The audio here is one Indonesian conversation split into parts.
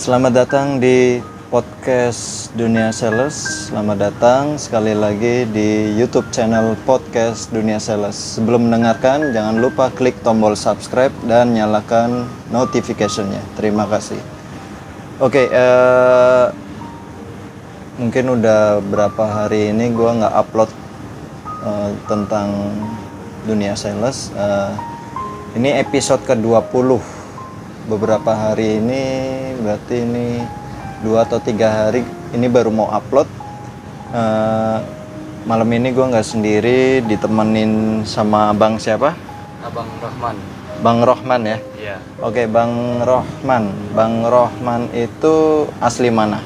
Selamat datang di podcast Dunia Sales. Selamat datang sekali lagi di YouTube channel podcast Dunia Sales. Sebelum mendengarkan, jangan lupa klik tombol subscribe dan nyalakan notification-nya. Terima kasih. Oke, mungkin udah berapa hari ini gue nggak upload tentang Dunia Sales. Ini episode ke-20. Beberapa hari ini, berarti ini 2 atau 3 hari ini baru mau upload. Malam ini gue nggak sendiri, ditemenin sama Bang siapa? Abang Rohman. Bang Rohman ya? Iya. Oke, Bang Rohman. Bang Rohman itu asli mana?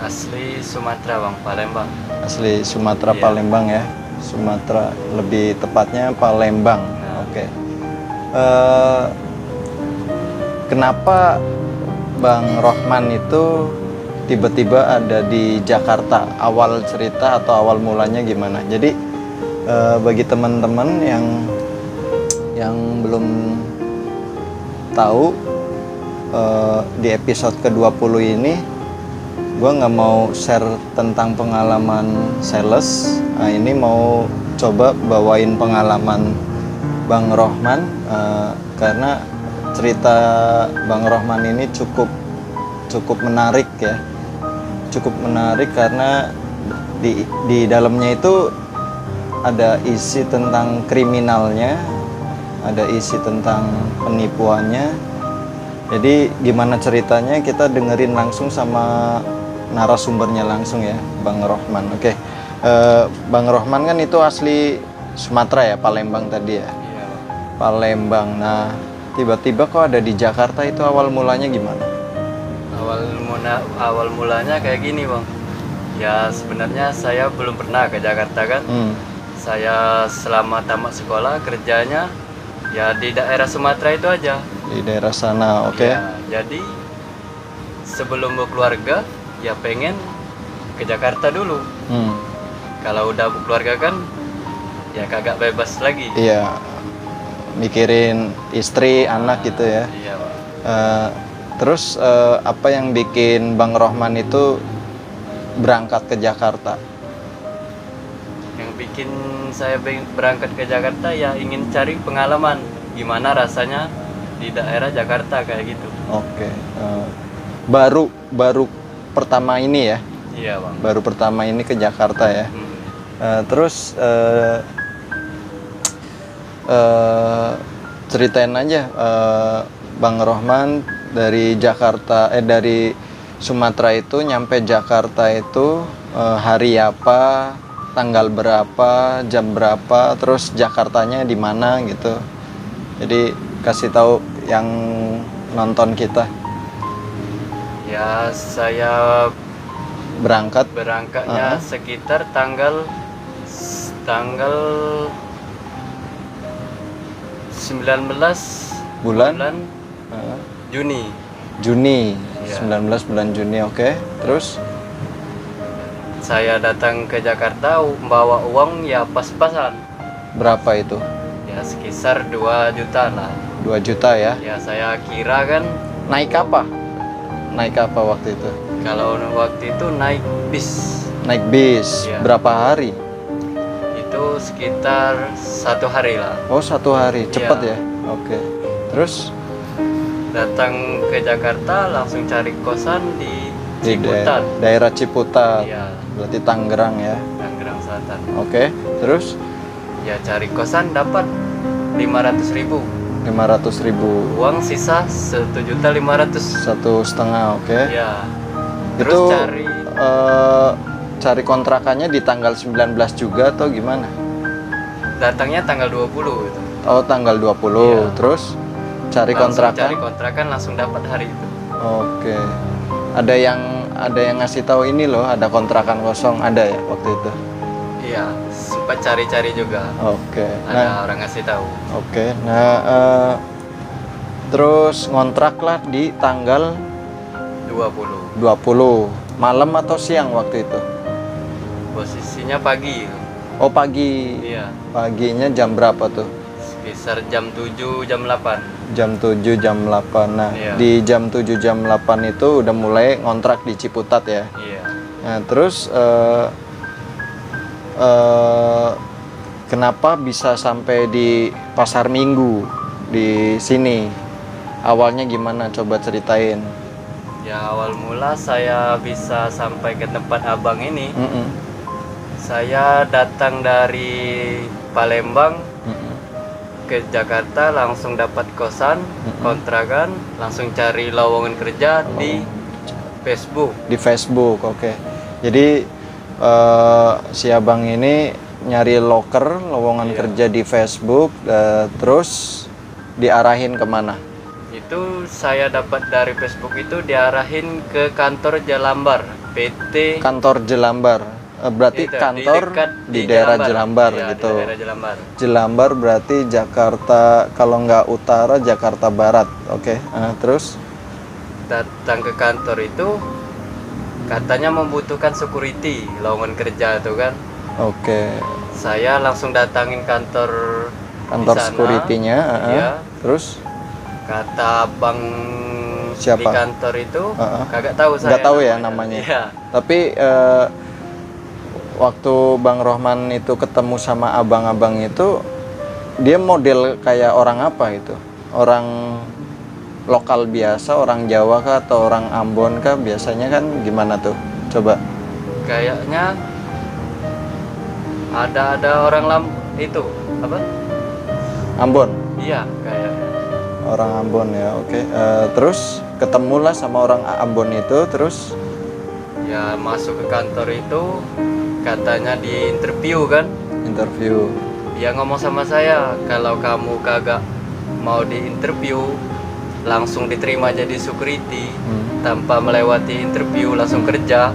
Asli Sumatera, Bang, Palembang. Asli Sumatera, Iya. Palembang ya? Sumatera, lebih tepatnya Palembang. Nah. Oke. Kenapa Bang Rohman itu tiba-tiba ada di Jakarta? Awal cerita atau awal mulanya gimana? Jadi bagi teman-teman yang belum tahu, di episode ke-20 ini gue nggak mau share tentang pengalaman sales. Nah, ini mau coba bawain pengalaman Bang Rohman, karena cerita Bang Rohman ini cukup menarik ya, cukup menarik karena di dalamnya itu ada isi tentang kriminalnya, ada isi tentang penipuannya. Jadi gimana ceritanya kita dengerin langsung sama narasumbernya langsung ya, Bang Rohman. Oke, Bang Rohman kan itu asli Sumatera ya, Palembang tadi ya. Iya, Bang. Palembang. Nah, tiba-tiba kok ada di Jakarta, itu awal mulanya gimana? Awal mulanya kayak gini, Bang. Ya, sebenarnya saya belum pernah ke Jakarta kan. Saya selama tamat sekolah kerjanya ya di daerah Sumatera itu aja. Di daerah sana, oke. Ya, jadi sebelum berkeluarga ya pengen ke Jakarta dulu. Kalau udah berkeluarga kan ya kagak bebas lagi. Iya, mikirin istri, anak gitu ya. Iya, Bang. Terus apa yang bikin Bang Rohman itu berangkat ke Jakarta? Yang bikin saya berangkat ke Jakarta ya ingin cari pengalaman gimana rasanya di daerah Jakarta kayak gitu. Oke. Baru pertama ini ya? Iya, Bang. Baru pertama ini ke Jakarta ya. Terus ceritain aja, Bang Rohman dari Jakarta, dari Sumatera itu nyampe Jakarta itu hari apa, tanggal berapa, jam berapa, terus Jakartanya di mana gitu. Jadi kasih tahu yang nonton kita. Ya, saya berangkatnya sekitar tanggal 19 bulan Juni. Juni, Ya. 19 bulan Juni, oke. Terus Saya datang ke Jakarta membawa uang ya pas-pasan. berapa itu? Ya sekitar 2 juta lah. 2 juta ya. Ya saya kira kan Naik apa? Naik apa waktu itu? kalau waktu itu naik bis. Naik bis. Iya. Berapa hari? Itu sekitar 1 hari lah. Oh, 1 hari. Cepet Iya. ya? Oke. Terus Datang ke Jakarta langsung cari kosan di Ciputat. daerah Ciputat. Iya, Berarti Tangerang ya. Tangerang Selatan. Oke. Terus Ya cari kosan dapat 500.000. 500.000. Uang sisa 1.500.000. 1,5, oke. Ya. Terus Itu cari kontrakannya di tanggal 19 juga atau gimana? datangnya tanggal 20 itu. Oh, tanggal 20. Iya. Terus cari Langsung kontrakan. cari kontrakan langsung dapat hari itu. Oke. Ada yang ngasih tahu ini loh, ada kontrakan kosong, ada ya waktu itu. Iya, sempat cari-cari juga. Oke. Ada Nah, orang ngasih tahu. oke. Nah, terus ngontrak lah di tanggal 20. 20. Malam atau siang waktu itu? Posisinya pagi. Oh, pagi. Iya. Paginya jam berapa tuh? sekitar jam 7, jam 8. Jam 7, jam 8. Nah, Iya. di jam 7, jam 8 itu udah mulai ngontrak di Ciputat ya. Iya. Nah, terus kenapa bisa sampai di Pasar Minggu di sini? Awalnya gimana? Coba ceritain. Ya awal mula saya bisa sampai ke tempat abang ini. Mm-mm. Saya datang dari Palembang Mm-mm. ke Jakarta, langsung dapat kosan, kontrakan, langsung cari lowongan kerja di Facebook. Di Facebook, oke. Jadi si abang ini nyari loker, lowongan Iya. kerja di Facebook, terus diarahin kemana? Itu saya dapat dari Facebook itu diarahin ke kantor Jalambar, PT. Kantor Jelambar. Berarti Itu, kantor dekat di daerah Jelambar Iya, gitu. Di daerah Jelambar. Jelambar berarti Jakarta, kalau nggak utara Jakarta Barat, oke. Terus? Datang ke kantor itu katanya membutuhkan security lowongan kerja itu kan. Oke. Saya langsung datangin kantor Kantor di sana. security-nya, Iya. Terus? Kata bang Siapa? di kantor itu Heeh. kagak tahu saya. Nggak tahu ya namanya. Iya. Tapi waktu Bang Rohman itu ketemu sama abang-abang itu, dia model kayak orang apa itu? Orang lokal biasa, orang Jawa kah atau orang Ambon kah? Biasanya kan gimana tuh? Coba. Kayaknya ada orang itu apa? Ambon. Iya, kayak Orang Ambon ya, oke. Terus ketemulah sama orang Ambon itu, terus ya masuk ke kantor itu katanya di interview kan. interview. Dia ngomong sama saya, kalau kamu kagak mau di interview langsung diterima jadi security tanpa melewati interview langsung kerja.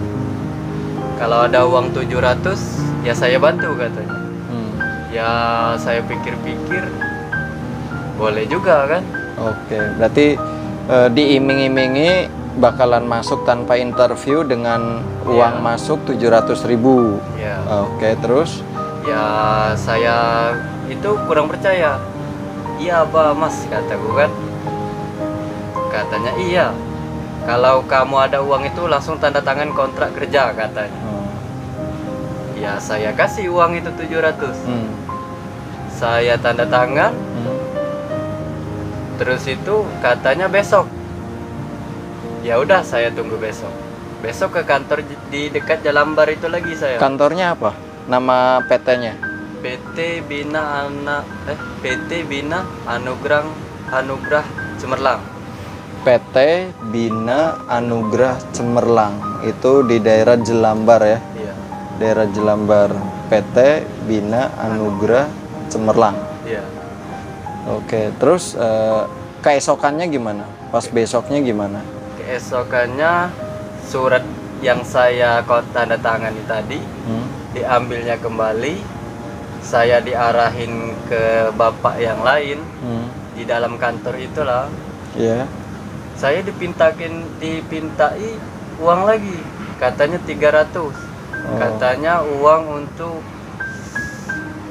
Kalau ada uang 700 ya saya bantu katanya. Ya saya pikir-pikir boleh juga kan. Oke, berarti diiming-imingi bakalan masuk tanpa interview dengan uang Iya. masuk 700.000. Ya, Oke, terus? ya saya itu kurang percaya. Iya apa mas, kataku kan. Katanya iya. Kalau kamu ada uang itu langsung tanda tangan kontrak kerja katanya. Ya saya kasih uang itu 700. Saya tanda tangan. Terus itu katanya besok. Ya udah saya tunggu besok. Besok ke kantor di dekat Jalambar itu lagi saya. Kantornya apa? Nama PT-nya? PT Bina Anugrah Cemerlang. PT Bina Anugrah Cemerlang. Itu di daerah Jelambar ya. Iya. Daerah Jelambar. PT Bina Anugrah Cemerlang. Iya. Oke, terus keesokannya gimana? Pas besoknya gimana? Keesokannya surat yang saya tanda tangani tadi diambilnya kembali. Saya diarahin ke bapak yang lain di dalam kantor itulah. Iya. Saya dipintai uang lagi. Katanya 300. Katanya uang untuk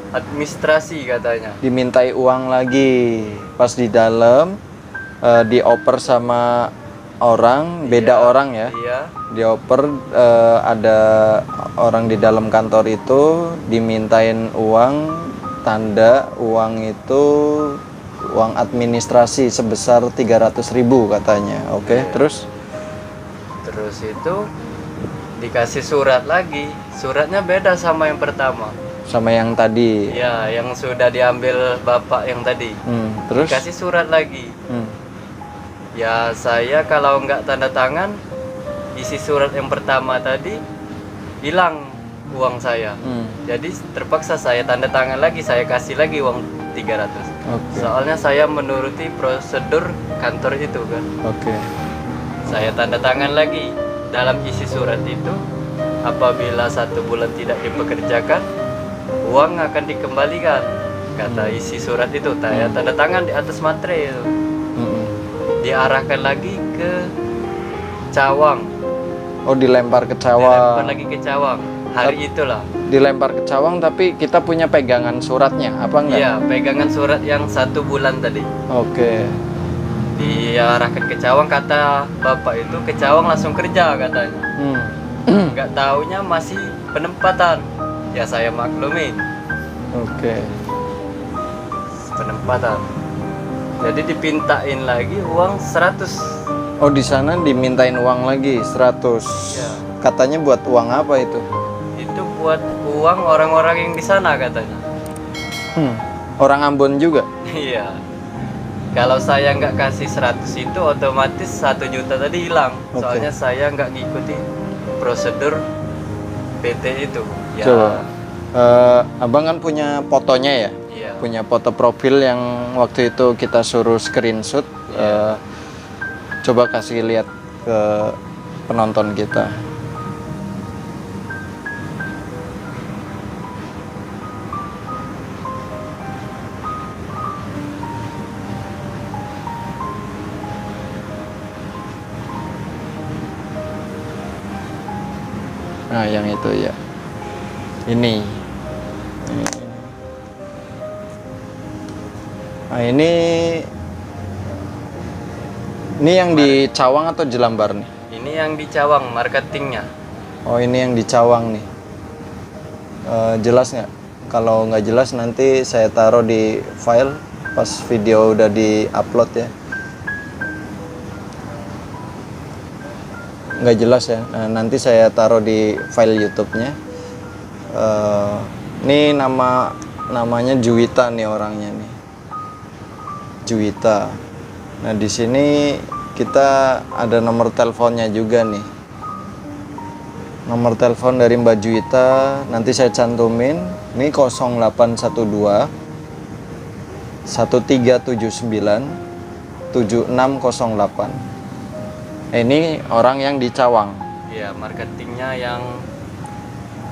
administrasi katanya. Dimintai uang lagi. Pas di dalam dioper sama orang, beda Iya, orang ya. Iya. Dioper ada orang di dalam kantor itu dimintain uang, tanda uang itu uang administrasi sebesar 300.000 katanya. Oke, Iya. terus itu dikasih surat lagi. Suratnya beda sama yang pertama. sama yang tadi. Ya, yang sudah diambil bapak yang tadi. Terus Kasih surat lagi. Ya, saya kalau nggak tanda tangan isi surat yang pertama tadi hilang uang saya. Jadi terpaksa saya tanda tangan lagi, saya kasih lagi uang 300. Oke. Soalnya saya menuruti prosedur kantor itu kan. Oke. Saya tanda tangan lagi dalam isi surat itu. Apabila 1 bulan tidak dipekerjakan, uang akan dikembalikan. Kata isi surat itu, saya tanda tangan di atas materai itu. Diarahkan lagi ke Cawang. Oh, dilempar ke Dilempar Cawang. lagi ke Cawang. hari itulah. Dilempar ke Cawang tapi kita punya pegangan suratnya apa enggak? Iya, pegangan surat yang 1 bulan tadi. Oke. Diarahkan ke Cawang, kata bapak itu ke Cawang langsung kerja katanya. Nggak taunya masih penempatan. Ya saya maklumin. Oke. Penempatan. Jadi dipintain lagi uang 100. Oh, di sana dimintain uang lagi 100. Ya. Katanya buat uang apa itu? Itu buat uang orang-orang yang di sana katanya. Orang Ambon juga? Iya. Kalau saya nggak kasih 100 itu otomatis 1 juta tadi hilang. Oke. Soalnya saya nggak ngikuti prosedur PT itu. Ya. Coba. Abang kan punya fotonya ya? Iya. Punya foto profil yang waktu itu kita suruh screenshot. Coba kasih lihat ke penonton kita. Nah, yang itu ya. Ini. Nah, ini yang di Cawang atau Jelambar nih? Ini yang di Cawang marketingnya. Oh, ini yang di Cawang nih. Jelas nggak? Kalau nggak jelas nanti saya taruh di file pas video udah di-upload ya. Nggak jelas ya. Nah, nanti saya taruh di file YouTube-nya. Ini namanya Juwita nih orangnya nih. Juwita. Nah, di sini kita ada nomor teleponnya juga nih. Nomor telepon dari Mbak Juwita nanti saya cantumin. Ini 0812 1379 7608. Ini orang yang di Cawang. Iya, marketingnya yang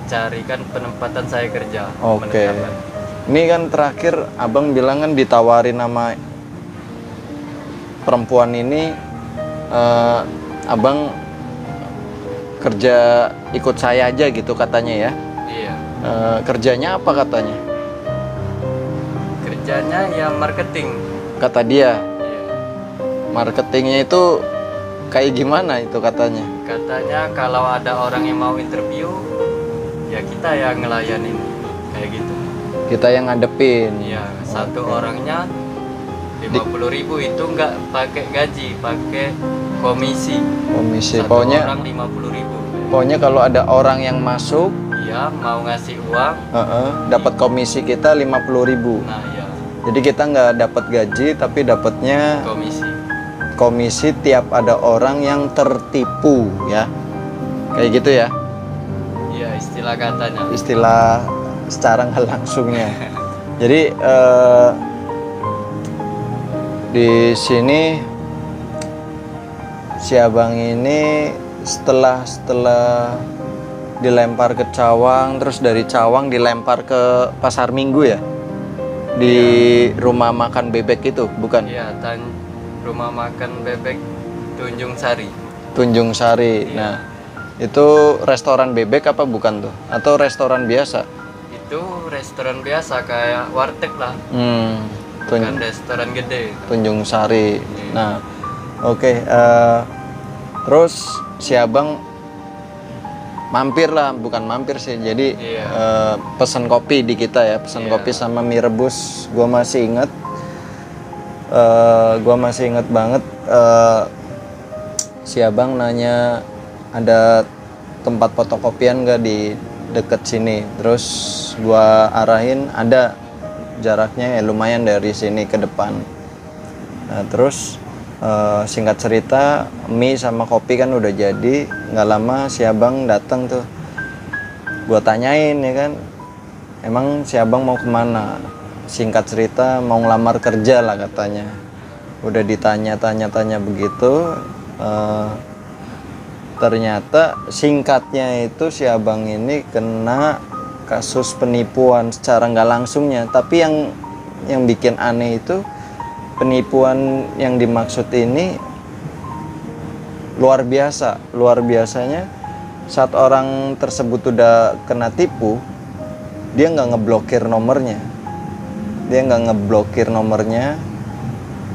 carikan penempatan saya kerja. Oke. Menetapkan. Ini kan terakhir abang bilang kan ditawarin nama perempuan ini, abang kerja ikut saya aja gitu katanya ya. Iya. Kerjanya apa katanya? Kerjanya ya marketing. Kata dia, Iya. marketingnya itu kayak gimana itu katanya? Katanya kalau ada orang yang mau interview, ya kita yang ngelayanin kayak gitu. Kita yang ngadepin. Iya, satu orangnya 50.000 itu nggak pakai gaji, pakai komisi. Komisi. Satu orang 50.000. Pokoknya kalau ada orang yang masuk, Iya, mau ngasih uang. dapat komisi kita 50.000. Nah, ya Jadi kita nggak dapat gaji, tapi dapatnya komisi tiap ada orang yang tertipu ya. Kayak gitu ya. Iya, istilah katanya. Istilah secara nggak langsungnya. Jadi di sini si abang ini setelah dilempar ke Cawang, terus dari Cawang dilempar ke Pasar Minggu ya, di rumah makan bebek itu bukan? Iya, rumah makan bebek Tunjung Sari. Tunjung Sari. Iya. Nah, itu restoran bebek apa bukan tuh? Atau restoran biasa? Itu restoran biasa kayak warteg lah, bukan restoran gede. Tunjung Sari. Nah, oke. Terus si abang mampir lah, bukan mampir sih. Jadi pesen kopi di kita ya, pesen kopi sama mie rebus. Gua masih inget banget. Si abang nanya ada tempat fotokopian gak di deket sini. Terus gua arahin, ada, jaraknya ya lumayan dari sini ke depan. Nah, terus singkat cerita mie sama kopi kan udah jadi. Nggak lama si abang datang tuh. Gua tanyain ya kan, emang si abang mau kemana? Singkat cerita mau ngelamar kerja lah katanya. Udah ditanya-tanya begitu, ternyata singkatnya itu si abang ini kena kasus penipuan secara nggak langsungnya. Tapi yang bikin aneh itu, penipuan yang dimaksud ini luar biasa. Luar biasanya saat orang tersebut udah kena tipu, dia nggak ngeblokir nomornya.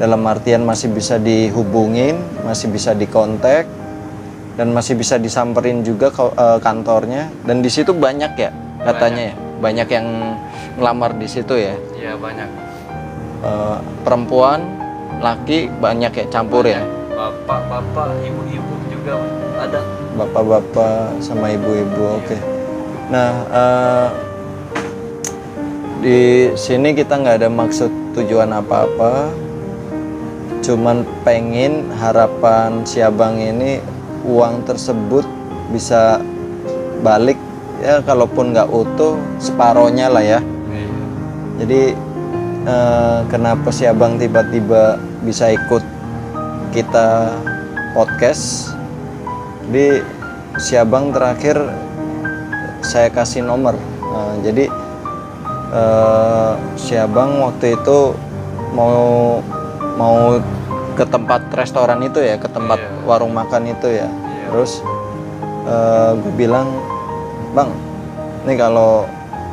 Dalam artian masih bisa dihubungin, masih bisa dikontak, dan masih bisa disamperin juga kantornya. Dan di situ banyak ya katanya, banyak yang ngelamar di situ ya. Iya banyak. Perempuan, laki banyak ya, campur ya. Bapak, ibu-ibu juga ada. Bapak-bapak sama ibu-ibu, oke. Nah, di sini kita nggak ada maksud tujuan apa-apa, cuman pengen harapan si abang ini uang tersebut bisa balik ya, kalaupun nggak utuh separohnya lah ya. Jadi kenapa si abang tiba-tiba bisa ikut kita podcast? Jadi si abang terakhir saya kasih nomor. Jadi si abang waktu itu mau ke tempat restoran itu ya, ke tempat warung makan itu ya. Terus gue bilang, bang, ini kalau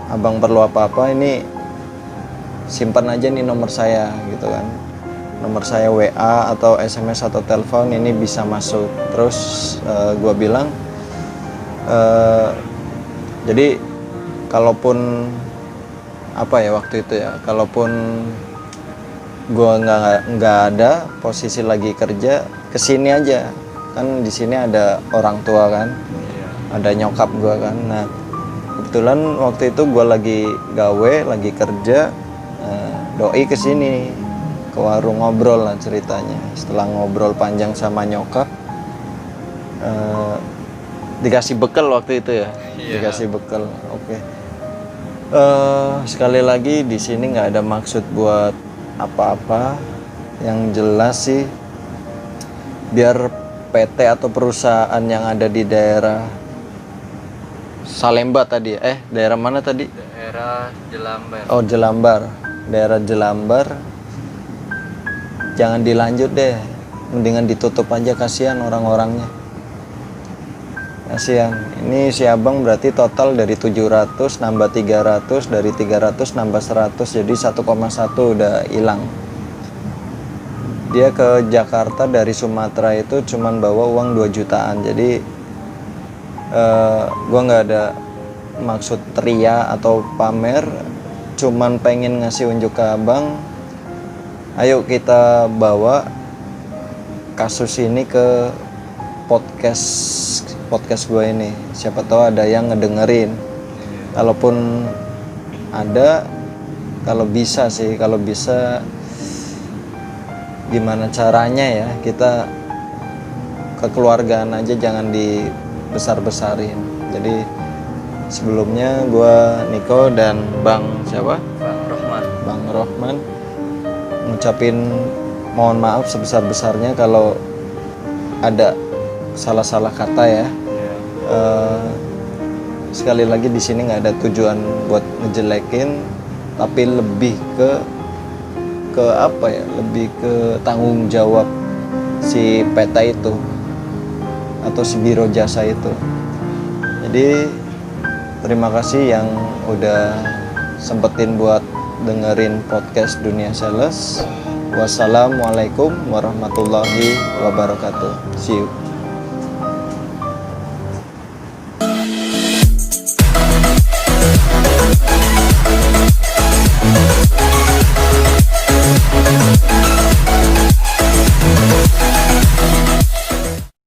abang perlu apa-apa ini simpan aja nih nomor saya gitu kan. Nomor saya WA atau SMS atau telepon ini bisa masuk. Terus gue bilang, jadi kalaupun apa ya waktu itu ya, kalaupun gue nggak ada posisi lagi kerja, kesini aja kan, di sini ada orang tua kan, ada nyokap gue kan. Nah kebetulan waktu itu gue lagi gawe, lagi kerja, doi kesini ke warung ngobrol lah ceritanya. Setelah ngobrol panjang sama nyokap, dikasih bekal waktu itu ya, dikasih bekal. Oke. Sekali lagi di sini nggak ada maksud buat apa-apa. Yang jelas sih biar PT atau perusahaan yang ada di daerah Salemba tadi, daerah mana tadi? Daerah Jelambar. Oh Jelambar, daerah Jelambar. Jangan dilanjut deh, mendingan ditutup aja, kasihan orang-orangnya. Kasihan. Ini si abang berarti total dari 700 nambah 300, dari 300 nambah 100, jadi 1,1 udah hilang. Dia ke Jakarta dari Sumatera itu cuman bawa uang 2 jutaan. Jadi gua nggak ada maksud ria atau pamer, cuman pengen ngasih unjuk ke abang. Ayo kita bawa kasus ini ke podcast gue ini, siapa tahu ada yang ngedengerin. Kalaupun ada, kalau bisa gimana caranya ya, kita kekeluargaan aja, jangan dibesar-besarin. Jadi sebelumnya gue Niko dan Bang siapa? Bang Rohman ngucapin mohon maaf sebesar-besarnya kalau ada salah-salah kata ya. Sekali lagi di sini nggak ada tujuan buat ngejelekin, tapi lebih ke apa ya, lebih ke tanggung jawab si PT itu atau si biro jasa itu. Jadi terima kasih yang udah sempetin buat dengerin podcast Dunia Sales. Wassalamualaikum warahmatullahi wabarakatuh. See you.